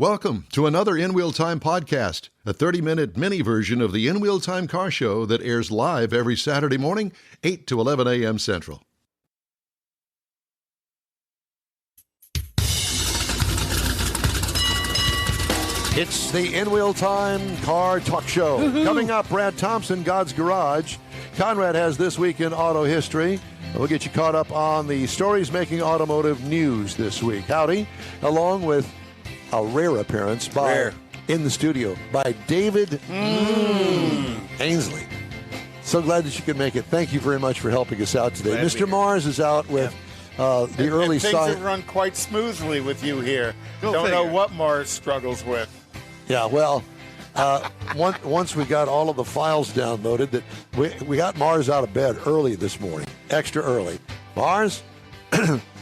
Welcome to another In Wheel Time podcast, a 30-minute mini version of the In Wheel Time car show that airs live every Saturday morning, 8 to 11 a.m. Central. It's the In Wheel Time car talk show. Woo-hoo. Coming up, Brad Thompson, God's Garage. Conrad has This Week in Auto History. We'll get you caught up on the stories making automotive news this week. Howdy, along with a rare appearance in the studio by David Ainsley. So glad that you could make it. Thank you very much for helping us out today. Mr. Mars is out with the early sign. sign. Things have run quite smoothly with you here. Go Don't figure. know what Mars struggles with. Yeah, well, once we got all of the files downloaded, that we got Mars out of bed early this morning, extra early. Mars,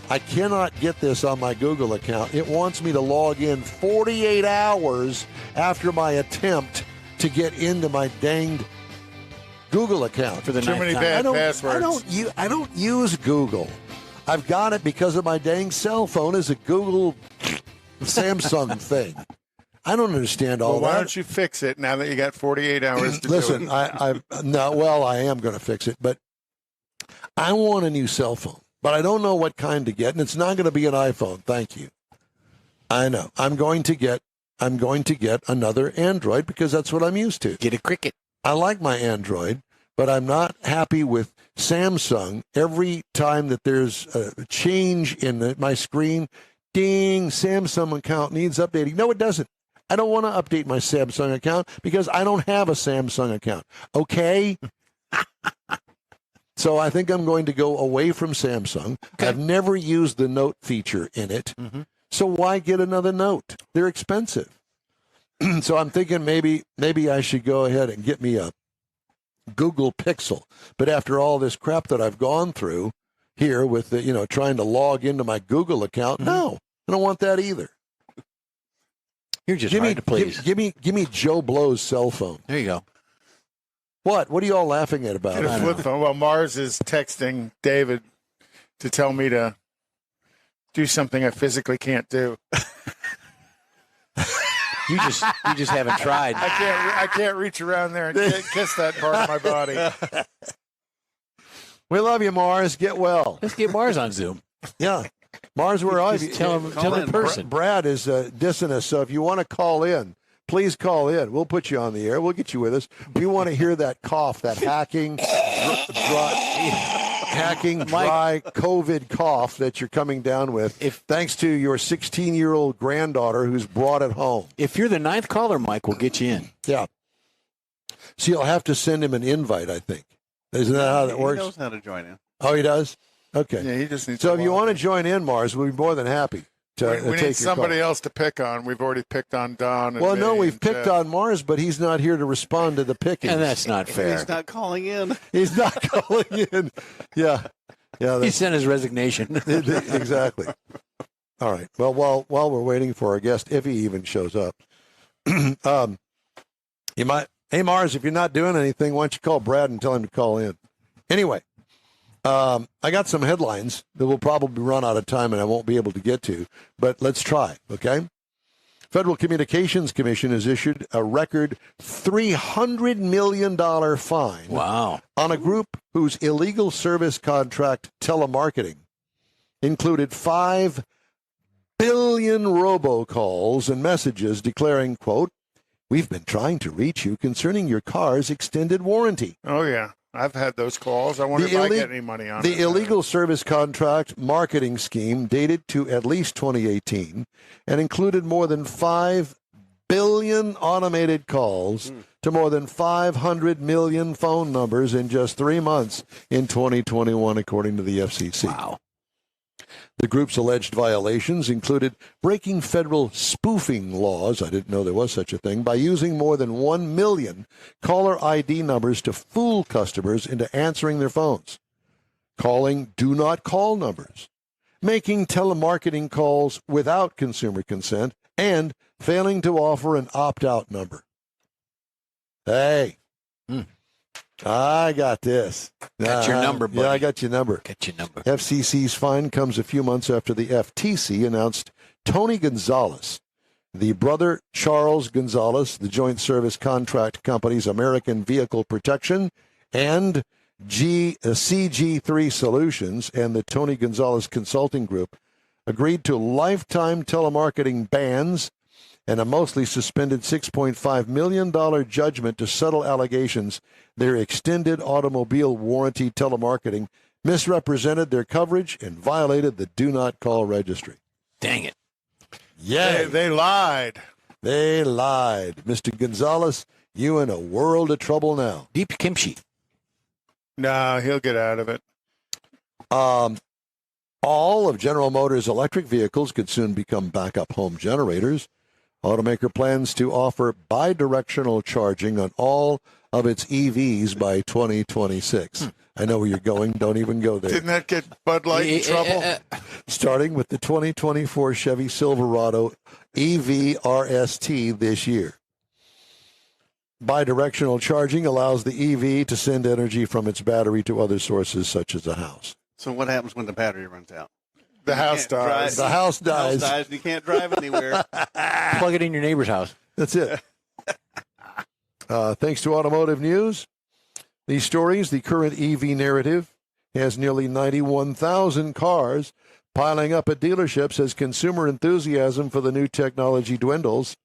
I cannot get this on my Google account. It wants me to log in 48 hours after my attempt to get into my danged Google account. For the Too many bad passwords. I don't use Google. I've got it because of my dang cell phone is a Google Samsung thing. I don't understand all that. Why don't you fix it now that you got 48 hours to Listen, do it? I am going to fix it, but I want a new cell phone, but I don't know what kind to get, and it's not going to be an iPhone. Thank you. I know. I'm going to get another Android because that's what I'm used to. Get a Cricket. I like my Android, but I'm not happy with Samsung. Every time that there's a change in my screen, ding, Samsung account needs updating. No, it doesn't. I don't want to update my Samsung account because I don't have a Samsung account. Okay? So I think I'm going to go away from Samsung. Okay. I've never used the Note feature in it. Mm-hmm. So why get another Note? They're expensive. So I'm thinking maybe I should go ahead and get me a Google Pixel. But after all this crap that I've gone through here with the, trying to log into my Google account, no, I don't want that either. You're just hard to please. Give me Joe Blow's cell phone. There you go. What are you all laughing at about? Get a flip phone. Well, Mars is texting David to tell me to do something I physically can't do. You just haven't tried. I can't reach around there and kiss that part of my body. We love you, Mars. Get well. Let's get Mars on Zoom. Yeah. Mars, where are you? Tell him in person. Brad is dissing us, so if you want to call in, please call in. We'll put you on the air. We'll get you with us. We want to hear that cough, that hacking, dry COVID cough that you're coming down with, thanks to your 16-year-old granddaughter who's brought it home. If you're the ninth caller, Mike, we'll get you in. Yeah. So you'll have to send him an invite, I think. Isn't that how that works? He knows how to join in. Oh, he does? Okay. Yeah, he just needs so to if you want to join in, Mars, we'll be more than happy to we take your need somebody call. else to pick on. We've already picked on Don. And well, no, Vinny we've and picked Jeff. on Mars, but he's not here to respond to the pickings. And that's not fair. He's not calling in. He's not calling in. Yeah. He sent his resignation. Exactly. All right. Well, while we're waiting for our guest, if he even shows up, you might. Hey, Mars, if you're not doing anything, why don't you call Brad and tell him to call in? Anyway, I got some headlines that will probably run out of time and I won't be able to get to, but let's try, okay? Federal Communications Commission has issued a record $300 million fine on a group whose illegal service contract telemarketing included 5 billion robocalls and messages declaring, quote, "We've been trying to reach you concerning your car's extended warranty." Oh, yeah. I've had those calls. I wonder if I get any money on it. The illegal service contract marketing scheme dated to at least 2018 and included more than 5 billion automated calls to more than 500 million phone numbers in just 3 months in 2021, according to the FCC. Wow. The group's alleged violations included breaking federal spoofing laws, I didn't know there was such a thing, by using more than 1 million caller ID numbers to fool customers into answering their phones, calling do not call numbers, making telemarketing calls without consumer consent, and failing to offer an opt-out number. Hey. I got this. Got your number, buddy. Yeah, I got your number. Got your number. FCC's fine comes a few months after the FTC announced Tony Gonzalez, the brother Charles Gonzalez, the joint service contract companies American Vehicle Protection and CG3 Solutions, and the Tony Gonzalez Consulting Group agreed to lifetime telemarketing bans and a mostly suspended $6.5 million judgment to settle allegations their extended automobile warranty telemarketing misrepresented their coverage and violated the Do Not Call registry. Dang it. Yeah, They lied. They lied. Mr. Gonzalez, you in a world of trouble now. Deep kimchi. No, he'll get out of it. All of General Motors' electric vehicles could soon become backup home generators. Automaker plans to offer bi-directional charging on all of its EVs by 2026. I know where you're going. Don't even go there. Didn't that get Bud Light in trouble? Starting with the 2024 Chevy Silverado EV RST this year. Bidirectional charging allows the EV to send energy from its battery to other sources such as a house. So what happens when the battery runs out? The house dies. The house dies. And you can't drive anywhere. Plug it in your neighbor's house. That's it. Thanks to Automotive News. These stories, the current EV narrative has nearly 91,000 cars piling up at dealerships as consumer enthusiasm for the new technology dwindles.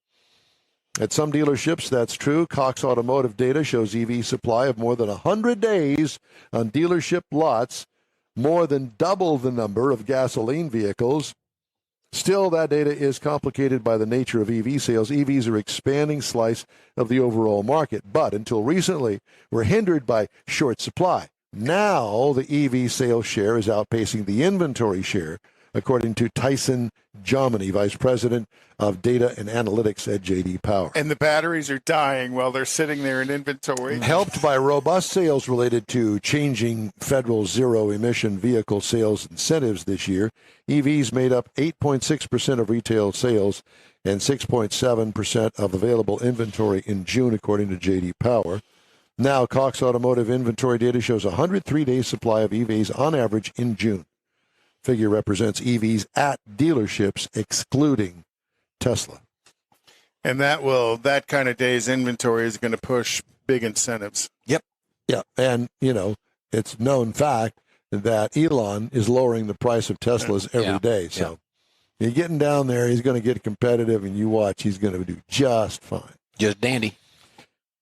At some dealerships, that's true. Cox Automotive data shows EV supply of more than 100 days on dealership lots, more than double the number of gasoline vehicles. Still, that data is complicated by the nature of EV sales. EVs are expanding slice of the overall market, but until recently were hindered by short supply. Now the EV sales share is outpacing the inventory share, according to Tyson Jomini, Vice President of Data and Analytics at J.D. Power. And the batteries are dying while they're sitting there in inventory. Helped by robust sales related to changing federal zero-emission vehicle sales incentives this year, EVs made up 8.6% of retail sales and 6.7% of available inventory in June, according to J.D. Power. Now, Cox Automotive inventory data shows a 103-day supply of EVs on average in June. Figure represents EVs at dealerships, excluding Tesla. And that kind of day's inventory is going to push big incentives. Yep. Yeah. And, it's known fact that Elon is lowering the price of Teslas every day. So you're getting down there, he's going to get competitive, and you watch, he's going to do just fine. Just dandy.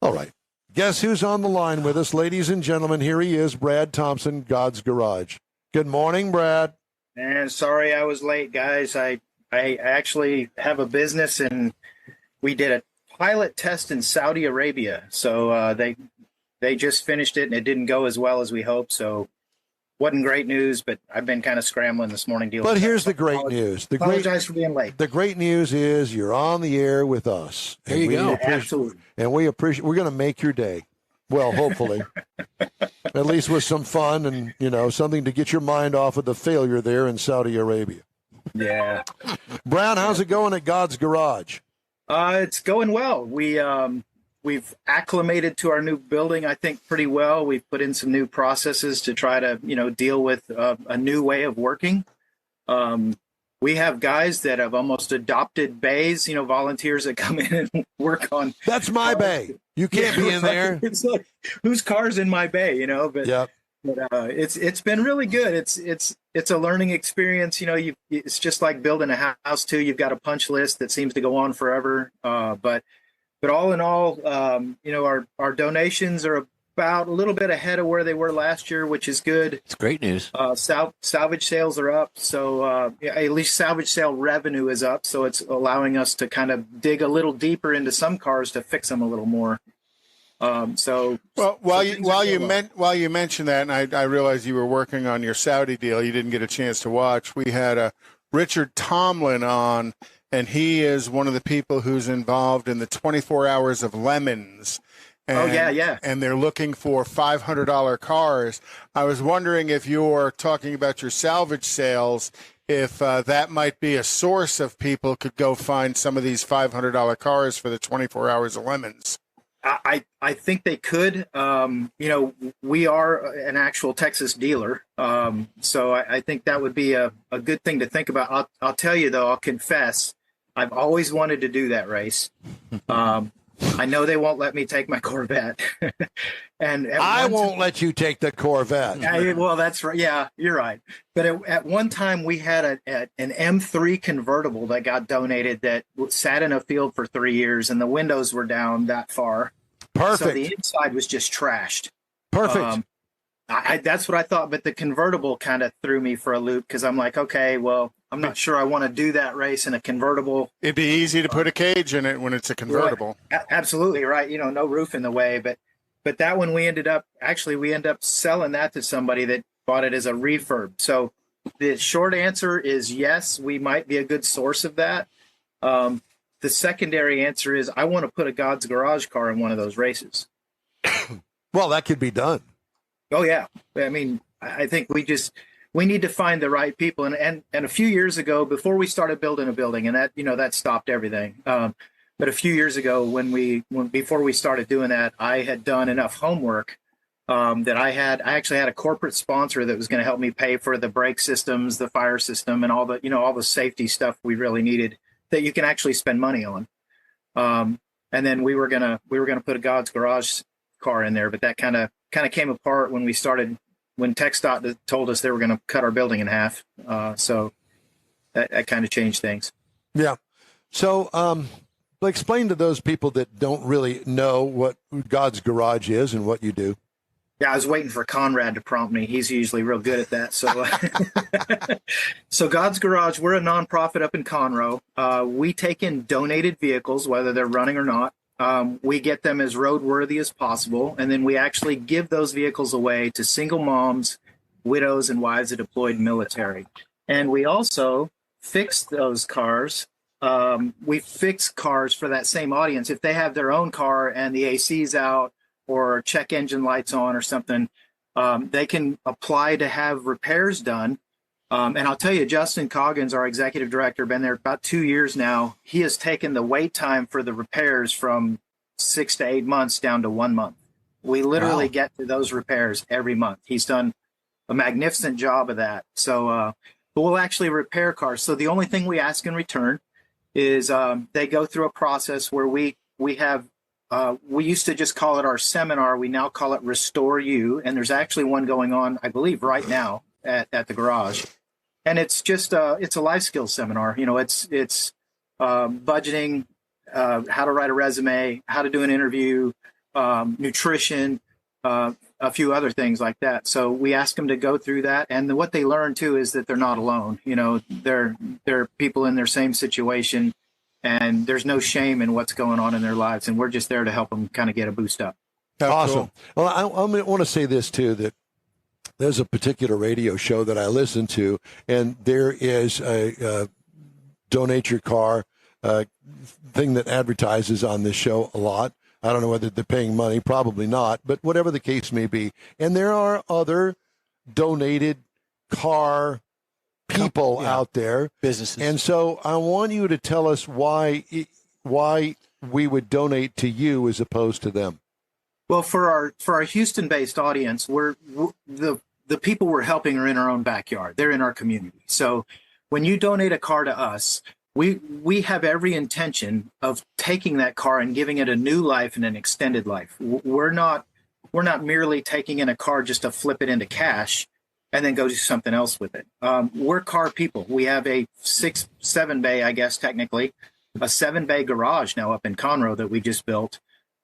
All right. Guess who's on the line with us, ladies and gentlemen? Here he is, Brad Thompson, God's Garage. Good morning, Brad. And sorry I was late, guys. I actually have a business, and we did a pilot test in Saudi Arabia. So they just finished it, and it didn't go as well as we hoped. So wasn't great news, but I've been kind of scrambling this morning. But here's the great news. Apologize for being late. The great news is you're on the air with us. There you go. Absolutely. And we're going to make your day. Well, hopefully. At least with some fun and, something to get your mind off of the failure there in Saudi Arabia. Yeah. Brown, how's it going at God's Garage? It's going well. We've acclimated to our new building, I think, pretty well. We've put in some new processes to try to, deal with a new way of working. We have guys that have almost adopted bays, volunteers that come in and work on. That's my bay. You can't be in there. It's like, whose car's in my bay, But, yep. It's been really good. It's a learning experience. It's just like building a house too. You've got a punch list that seems to go on forever. But all in all, our donations are about a little bit ahead of where they were last year, which is good. It's great news. Salvage sales are up. So at least salvage sale revenue is up. So it's allowing us to kind of dig a little deeper into some cars to fix them a little more. While you mentioned that, and I realized you were working on your Saudi deal, you didn't get a chance to watch. We had Richard Tomlin on, and he is one of the people who's involved in the 24 Hours of Lemons. And, yeah. And they're looking for $500 cars. I was wondering if you're talking about your salvage sales, if that might be a source of people could go find some of these $500 cars for the 24 Hours of Lemons. I think they could. We are an actual Texas dealer, so I think that would be a good thing to think about. I'll tell you, though, I'll confess, I've always wanted to do that race. I know they won't let me take my Corvette. And I won't let you take the Corvette. well, that's right. Yeah, you're right. But at one time, we had an M3 convertible that got donated that sat in a field for 3 years, and the windows were down that far. Perfect. So the inside was just trashed. Perfect. That's what I thought. But the convertible kind of threw me for a loop because I'm like, okay, well, I'm not sure I want to do that race in a convertible. It'd be easy to put a cage in it when it's a convertible. Right. Absolutely right. No roof in the way. But that one we ended up selling that to somebody that bought it as a refurb. So the short answer is yes, we might be a good source of that. The secondary answer is I want to put a God's Garage car in one of those races. Well, that could be done. Oh yeah. I mean, I think we need to find the right people. And a few years ago, before we started building a building, and that stopped everything. But a few years ago, before we started doing that, I had done enough homework that I actually had a corporate sponsor that was going to help me pay for the brake systems, the fire system, and all the safety stuff we really needed that you can actually spend money on. And then we were gonna put a God's Garage car in there, but that kind of came apart when TxDOT told us they were going to cut our building in half. So that kind of changed things. Yeah. So explain to those people that don't really know what God's Garage is and what you do. Yeah, I was waiting for Konrad to prompt me. He's usually real good at that. So God's Garage, we're a nonprofit up in Conroe. We take in donated vehicles, whether they're running or not. We get them as roadworthy as possible, and then we actually give those vehicles away to single moms, widows, and wives of deployed military. And we also fix those cars. We fix cars for that same audience. If they have their own car and the AC's out or check engine lights on or something, they can apply to have repairs done. And I'll tell you, Justin Coggins, our executive director, been there about 2 years now. He has taken the wait time for the repairs from 6 to 8 months down to 1 month. We literally get to those repairs every month. He's done a magnificent job of that. So, but we'll actually repair cars. So the only thing we ask in return is they go through a process where we used to just call it our seminar. We now call it Restore You. And there's actually one going on, I believe, right now at the garage. And it's just it's a life skills seminar. It's budgeting, how to write a resume, how to do an interview, nutrition, a few other things like that. So we ask them to go through that. And what they learn, too, is that they're not alone. They're people in their same situation, and there's no shame in what's going on in their lives. And we're just there to help them kind of get a boost up. Awesome. Cool. Well, I want to say this, too, that there's a particular radio show that I listen to, and there is a donate your car thing that advertises on this show a lot. I don't know whether they're paying money, probably not, but whatever the case may be. And there are other donated car people out there, businesses. And so I want you to tell us why we would donate to you as opposed to them. Well, for our Houston-based audience, the people we're helping are in our own backyard. They're in our community. So when you donate a car to us, we have every intention of taking that car and giving it a new life and an extended life. We're not merely taking in a car just to flip it into cash and then go do something else with it. We're car people. We have a 7 bay, I guess, technically, a 7 bay garage now up in Conroe that we just built.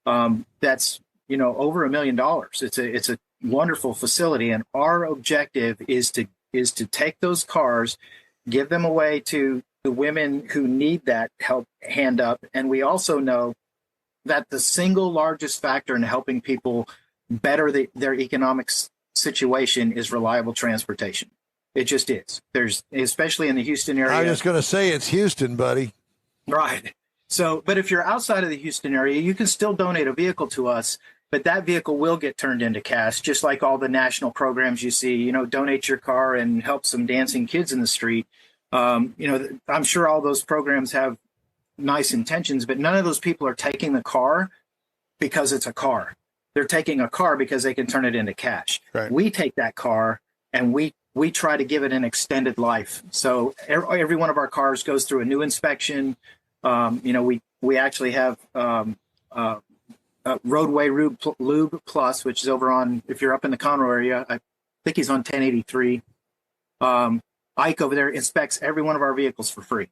That's, over $1 million. It's a wonderful facility. And our objective is to take those cars, give them away to the women who need that help hand up. And we also know that the single largest factor in helping people better their economic situation is reliable transportation. It just is. Especially in the Houston area. I was just going to say it's Houston, buddy. Right. So, but if you're outside of the Houston area, you can still donate a vehicle to us, but that vehicle will get turned into cash, just like all the national programs you see, donate your car and help some dancing kids in the street. I'm sure all those programs have nice intentions, but none of those people are taking the car because it's a car. They're taking a car because they can turn it into cash. Right. We take that car and we we try to give it an extended life. So every one of our cars goes through a new inspection. We actually have Roadway Lube Plus, which is over on, if you're up in the Conroe area, I think he's on 1083. Ike over there inspects every one of our vehicles for free.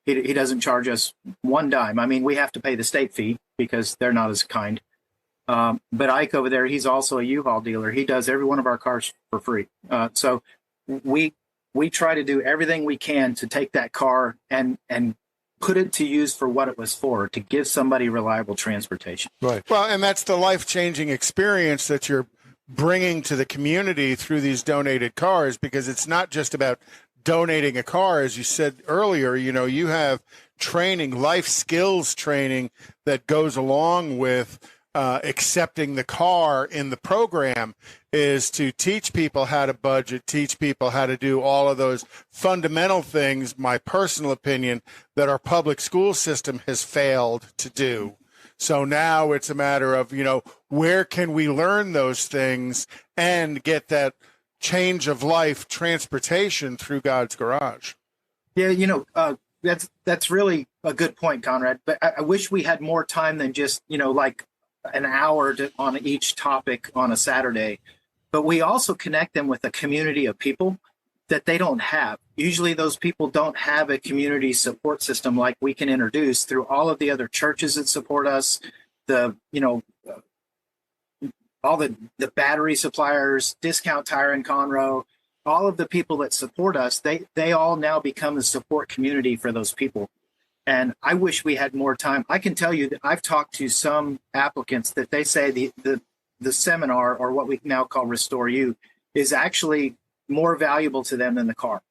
He doesn't charge us one dime. I mean, we have to pay the state fee because they're not as kind. But Ike over there, he's also a U-Haul dealer. He does every one of our cars for free. So we try to do everything we can to take that car and put it to use for what it was for, to give somebody reliable transportation. Right. Well, and that's the life-changing experience that you're bringing to the community through these donated cars, because it's not just about donating a car. As you said earlier, you have training, life skills training that goes along with accepting the car in the program, is to teach people how to budget, teach people how to do all of those fundamental things, my personal opinion, that our public school system has failed to do. So now it's a matter of, where can we learn those things and get that change of life transportation through God's Garage? Yeah, that's really a good point, Conrad. But I wish we had more time than just, like an hour on each topic on a Saturday. But we also connect them with a community of people that they don't have. Usually those people don't have a community support system like we can introduce through all of the other churches that support us, all the battery suppliers, Discount Tire in Conroe, all of the people that support us, they all now become a support community for those people. And I wish we had more time. I can tell you that I've talked to some applicants that they say the seminar, or what we now call Restore You, is actually more valuable to them than the car.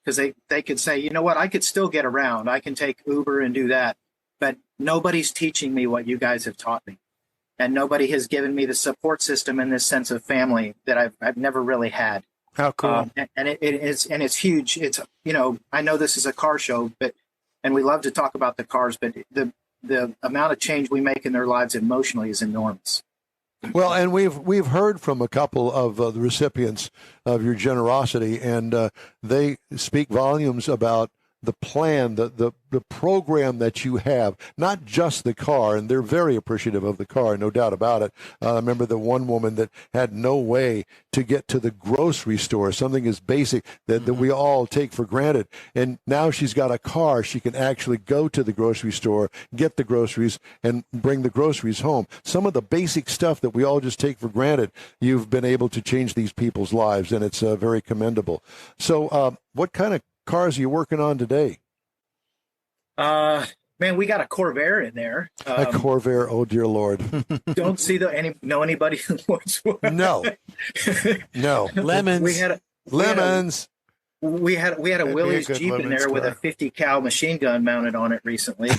Because they could say, you know what, I could still get around. I can take Uber and do that. But nobody's teaching me what you guys have taught me. And nobody has given me the support system and this sense of family that I've never really had. How cool. And it's huge. It's, I know this is a car show, and we love to talk about the cars, but the amount of change we make in their lives emotionally is enormous. Well, and we've heard from a couple of the recipients of your generosity, and they speak volumes about the plan, the program that you have, not just the car, and they're very appreciative of the car, no doubt about it. I remember the one woman that had no way to get to the grocery store, something as basic that we all take for granted. And now she's got a car. She can actually go to the grocery store, get the groceries, and bring the groceries home. Some of the basic stuff that we all just take for granted, you've been able to change these people's lives, and it's very commendable. So what kind of cars are you working on today? Man, we got a Corvair in there. A Corvair, oh dear Lord! Don't see anybody who wants one. No. Lemons. Lemons. We had a Willys Jeep in there with a 50 cal machine gun mounted on it recently.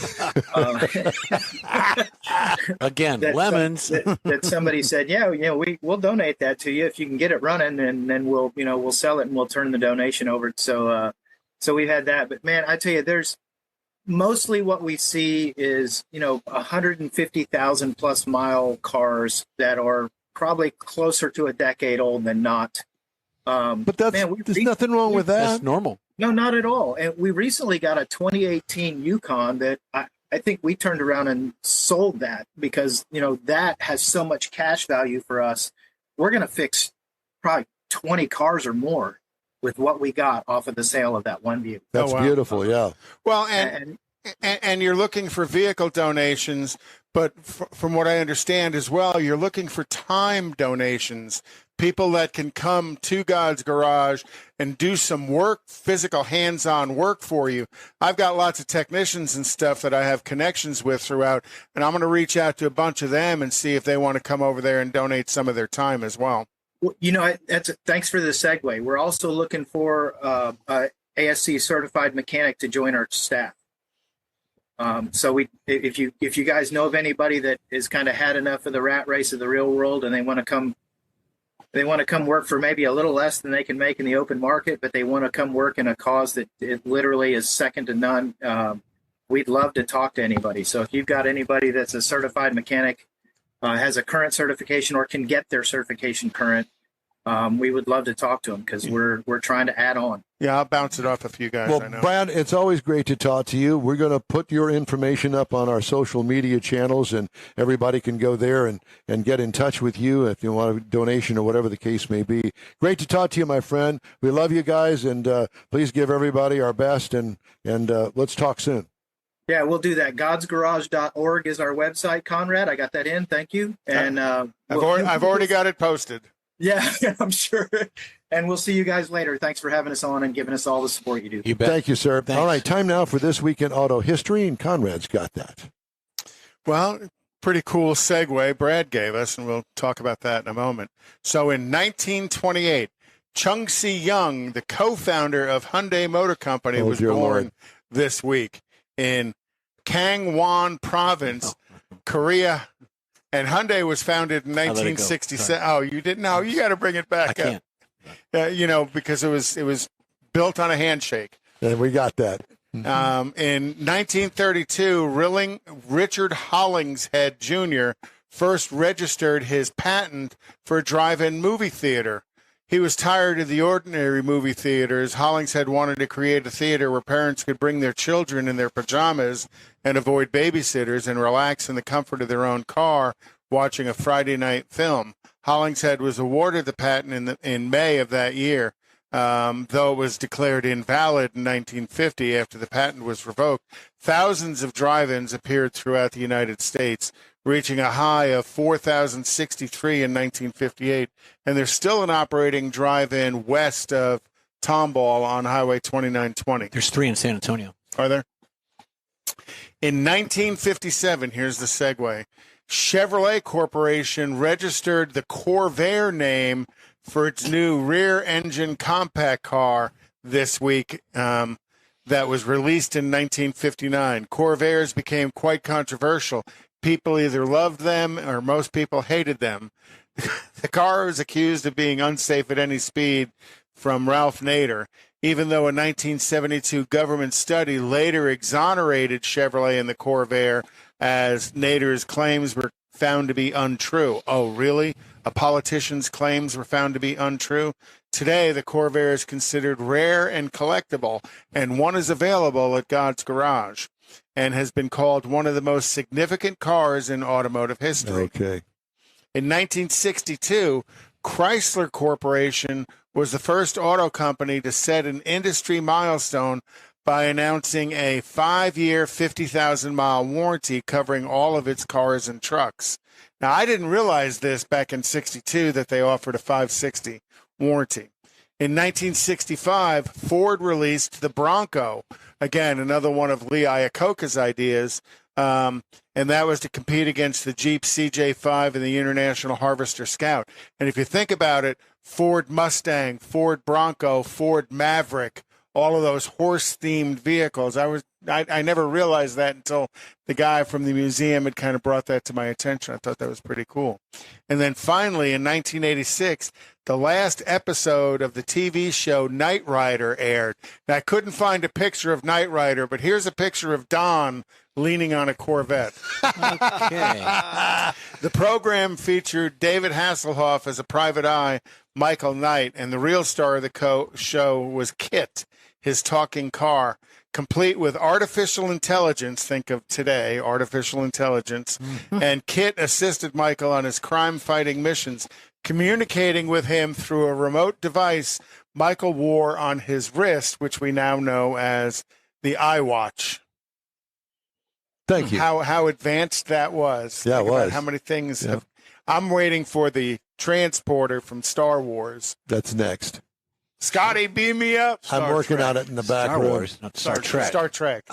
Again, lemons. That somebody said, we'll donate that to you if you can get it running, and then we'll sell it and we'll turn the donation over. So we've had that. But man, I tell you, there's mostly what we see is 150,000 plus mile cars that are probably closer to a decade old than not. But there's nothing wrong with that. That's normal. No, not at all. And we recently got a 2018 Yukon that I think we turned around and sold that because, that has so much cash value for us. We're going to fix probably 20 cars or more with what we got off of the sale of that one vehicle. That's beautiful, yeah. Well, and you're looking for vehicle donations, but from what I understand as well, you're looking for time donations, people that can come to God's Garage and do some work, physical hands-on work for you. I've got lots of technicians and stuff that I have connections with throughout, and I'm going to reach out to a bunch of them and see if they want to come over there and donate some of their time as well. Well, thanks for the segue. We're also looking for a ASC certified mechanic to join our staff. So if you guys know of anybody that has kind of had enough of the rat race of the real world and they want to come work for maybe a little less than they can make in the open market, but they want to come work in a cause that it literally is second to none, we'd love to talk to anybody. So if you've got anybody that's a certified mechanic, has a current certification or can get their certification current, we would love to talk to them because we're trying to add on. Yeah, I'll bounce it off a few guys. Well, I know. Brad, it's always great to talk to you. We're going to put your information up on our social media channels, and everybody can go there and get in touch with you if you want a donation or whatever the case may be. Great to talk to you, my friend. We love you guys, and please give everybody our best, and let's talk soon. Yeah, we'll do that. godsgarage.org is our website, Konrad. I got that in. Thank you. And I've already got it posted. Yeah, I'm sure. And we'll see you guys later. Thanks for having us on and giving us all the support you do. You bet. Thank you, sir. Thanks. All right, time now for This Week in Auto History, and Conrad's got that. Well, pretty cool segue Brad gave us, and we'll talk about that in a moment. So in 1928, Chung Si-young, the co-founder of Hyundai Motor Company, was born Lord. this week in Gangwon Province, Korea. And Hyundai was founded in 1967. Oh, you didn't know? You got to bring it back I up. Because it was built on a handshake. And we got that. In 1932, Richard Hollingshead Jr. first registered his patent for a drive-in movie theater. He was tired of the ordinary movie theaters. Hollingshead wanted to create a theater where parents could bring their children in their pajamas and avoid babysitters and relax in the comfort of their own car watching a Friday night film. Hollingshead was awarded the patent in May of that year, though it was declared invalid in 1950 after the patent was revoked. Thousands of drive-ins appeared throughout the United States, reaching a high of 4,063 in 1958, and there's still an operating drive-in west of Tomball on Highway 2920. There's 3 in San Antonio. Are there? In 1957, here's the segue, Chevrolet Corporation registered the Corvair name for its new rear-engine compact car this week that was released in 1959. Corvairs became quite controversial. People either loved them or most people hated them. The car was accused of being unsafe at any speed from Ralph Nader, even though a 1972 government study later exonerated Chevrolet and the Corvair as Nader's claims were found to be untrue. Oh, really? A politician's claims were found to be untrue? Today, the Corvair is considered rare and collectible, and one is available at God's Garage and has been called one of the most significant cars in automotive history. Okay. In 1962, Chrysler Corporation was the first auto company to set an industry milestone by announcing a 5-year, 50,000-mile warranty covering all of its cars and trucks. Now, I didn't realize this back in 62 that they offered a 560 warranty. In 1965, Ford released the Bronco, again, another one of Lee Iacocca's ideas, and that was to compete against the Jeep CJ5 and the International Harvester Scout. And if you think about it, Ford Mustang, Ford Bronco, Ford Maverick, all of those horse-themed vehicles. I never realized that until the guy from the museum had kind of brought that to my attention. I thought that was pretty cool. And then finally, in 1986, the last episode of the TV show Knight Rider aired. Now, I couldn't find a picture of Knight Rider, but here's a picture of Don leaning on a Corvette. Okay. The program featured David Hasselhoff as a private eye, Michael Knight, and the real star of the show was Kit, his talking car, complete with artificial intelligence. Think of today, artificial intelligence. And Kit assisted Michael on his crime-fighting missions, communicating with him through a remote device Michael wore on his wrist, which we now know as the iWatch. Thank you. How advanced that was. Yeah, Think it about was. how many things I'm waiting for the transporter from Star Wars. That's next. Scotty, beam me up. I'm working on it in the back Star room. Wars, not Star Trek. Star Trek.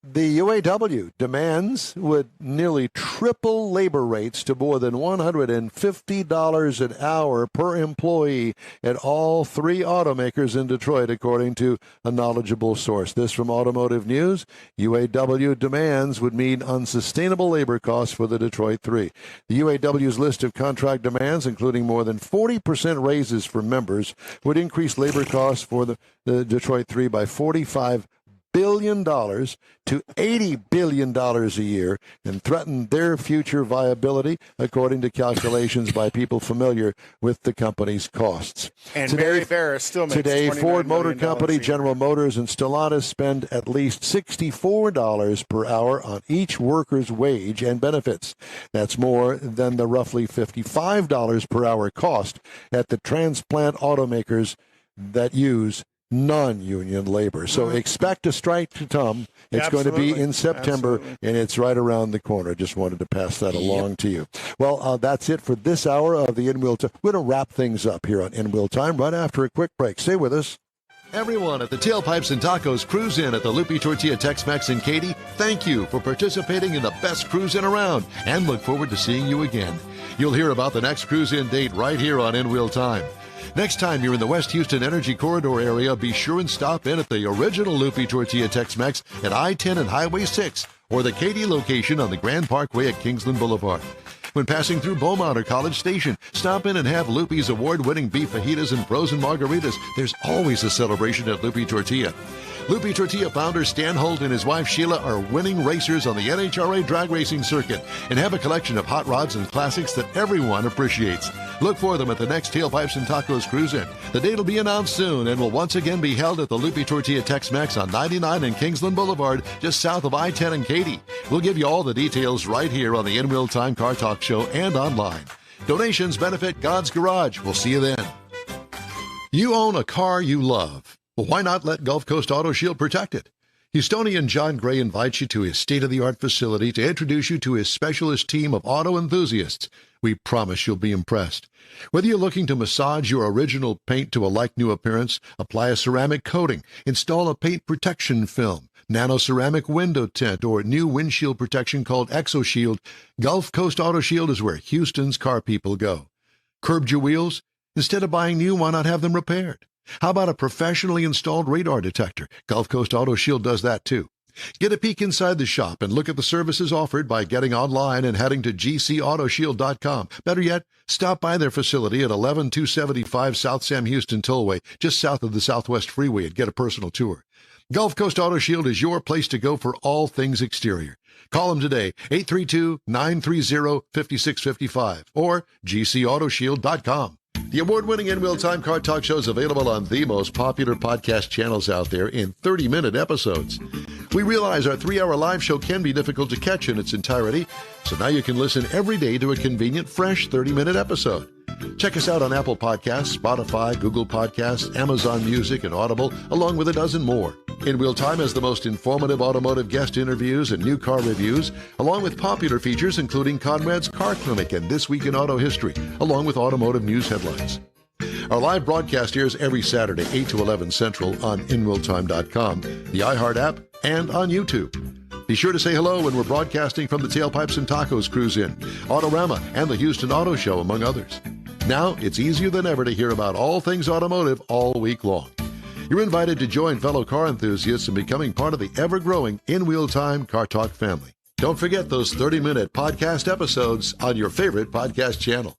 The UAW demands would nearly triple labor rates to more than $150 an hour per employee at all 3 automakers in Detroit, according to a knowledgeable source. This from Automotive News. UAW demands would mean unsustainable labor costs for the Detroit 3. The UAW's list of contract demands, including more than 40% raises for members, would increase labor costs for the Detroit 3 by $45 billion billion to $80 billion a year and threaten their future viability, according to calculations by people familiar with the company's costs. And Mary Barra still makes today, $29 Ford Motor million Company, a year. General Motors, and Stellantis spend at least $64 per hour on each worker's wage and benefits. That's more than the roughly $55 per hour cost at the transplant automakers that use non-union labor. So expect a strike to come. It's going to be in September, and it's right around the corner. Just wanted to pass that along to you. Well, that's it for this hour of the In Wheel Time. We're going to wrap things up here on In Wheel Time right after a quick break. Stay with us. Everyone at the Tailpipes and Tacos Cruise In at the Lupi Tortilla Tex-Mex in Katy, thank you for participating in the best cruise in around, and look forward to seeing you again. You'll hear about the next cruise-in date right here on In Wheel Time. Next time you're in the West Houston Energy Corridor area, be sure and stop in at the original Lupi Tortilla Tex-Mex at I-10 and Highway 6, or the Katy location on the Grand Parkway at Kingsland Boulevard. When passing through Beaumont or College Station, stop in and have Lupi's award-winning beef fajitas and frozen margaritas. There's always a celebration at Lupi Tortilla. Lupi Tortilla founder Stan Holt and his wife Sheila are winning racers on the NHRA drag racing circuit and have a collection of hot rods and classics that everyone appreciates. Look for them at the next Tailpipes and Tacos Cruise-In. The date will be announced soon and will once again be held at the Lupi Tortilla Tex-Mex on 99 and Kingsland Boulevard, just south of I-10 and Katy. We'll give you all the details right here on the In Wheel Time Car Talk Show and online. Donations benefit God's Garage. We'll see you then. You own a car you love. Well, why not let Gulf Coast Auto Shield protect it? Houstonian John Gray invites you to his state-of-the-art facility to introduce you to his specialist team of auto enthusiasts. We promise you'll be impressed. Whether you're looking to massage your original paint to a like-new appearance, apply a ceramic coating, install a paint protection film, nano-ceramic window tint, or new windshield protection called ExoShield, Gulf Coast Auto Shield is where Houston's car people go. Curbed your wheels? Instead of buying new, why not have them repaired? How about a professionally installed radar detector? Gulf Coast Auto Shield does that too. Get a peek inside the shop and look at the services offered by getting online and heading to gcautoshield.com. Better yet, stop by their facility at 11275 South Sam Houston Tollway, just south of the Southwest Freeway, and get a personal tour. Gulf Coast Auto Shield is your place to go for all things exterior. Call them today, 832-930-5655 or gcautoshield.com. The award-winning In Wheel Time Car Talk Show is available on the most popular podcast channels out there in 30-minute episodes. We realize our 3-hour live show can be difficult to catch in its entirety, so now you can listen every day to a convenient, fresh 30-minute episode. Check us out on Apple Podcasts, Spotify, Google Podcasts, Amazon Music, and Audible, along with a dozen more. In Wheel Time has the most informative automotive guest interviews and new car reviews, along with popular features including Conrad's Car Clinic and This Week in Auto History, along with automotive news headlines. Our live broadcast airs every Saturday, 8 to 11 Central on InWheelTime.com, the iHeart app, and on YouTube. Be sure to say hello when we're broadcasting from the Tailpipes and Tacos Cruise-In, Autorama, and the Houston Auto Show, among others. Now, it's easier than ever to hear about all things automotive all week long. You're invited to join fellow car enthusiasts in becoming part of the ever-growing In Wheel Time Car Talk family. Don't forget those 30-minute podcast episodes on your favorite podcast channel.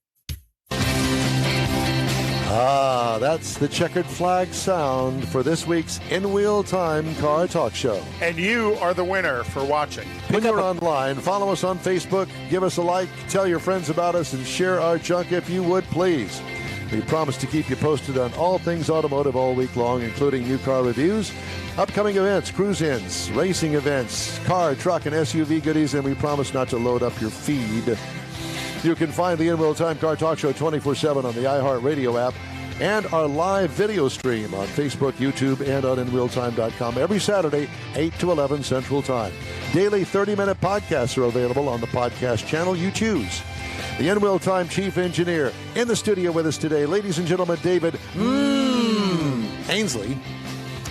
That's the checkered flag sound for this week's In Wheel Time Car Talk Show. And you are the winner for watching. When you're online, follow us on Facebook, give us a like, tell your friends about us, and share our junk if you would, please. We promise to keep you posted on all things automotive all week long, including new car reviews, upcoming events, cruise-ins, racing events, car, truck, and SUV goodies, and we promise not to load up your feed. You can find the In Wheel Time Car Talk Show 24/7 on the iHeart Radio app and our live video stream on Facebook, YouTube, and on InWheelTime.com every Saturday, 8 to 11 Central Time. Daily 30-minute podcasts are available on the podcast channel you choose. The In Wheel Time Chief Engineer in the studio with us today, ladies and gentlemen, David Ainsley.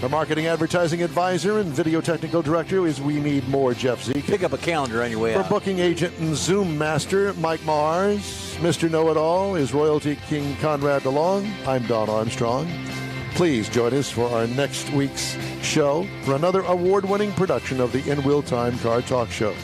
Our Marketing Advertising Advisor and Video Technical Director is We Need More, Jeff Zeke. Pick up a calendar on your way For out. Booking Agent and Zoom Master, Mike Mars. Mr. Know-It-All is Royalty King Konrad DeLong. I'm Don Armstrong. Please join us for our next week's show for another award-winning production of the In Wheel Time Car Talk Show.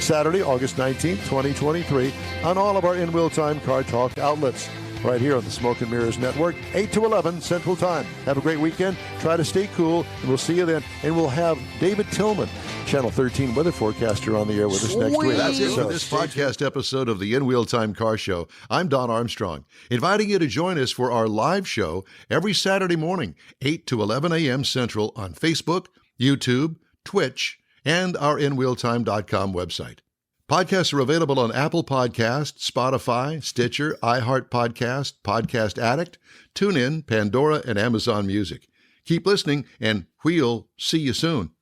Saturday, August 19th, 2023, on all of our In Wheel Time Car Talk outlets. right here on the Smoke and Mirrors Network, 8 to 11 Central Time. Have a great weekend. Try to stay cool, and we'll see you then. And we'll have David Tillman, Channel 13 weather forecaster, on the air with us next week. That's it So, for this podcast episode of the In Wheel Time Car Show. I'm Don Armstrong, inviting you to join us for our live show every Saturday morning, 8 to 11 a.m. Central on Facebook, YouTube, Twitch, and our InWheelTime.com website. Podcasts are available on Apple Podcasts, Spotify, Stitcher, iHeart Podcast, Podcast Addict, TuneIn, Pandora, and Amazon Music. Keep listening, and we'll see you soon.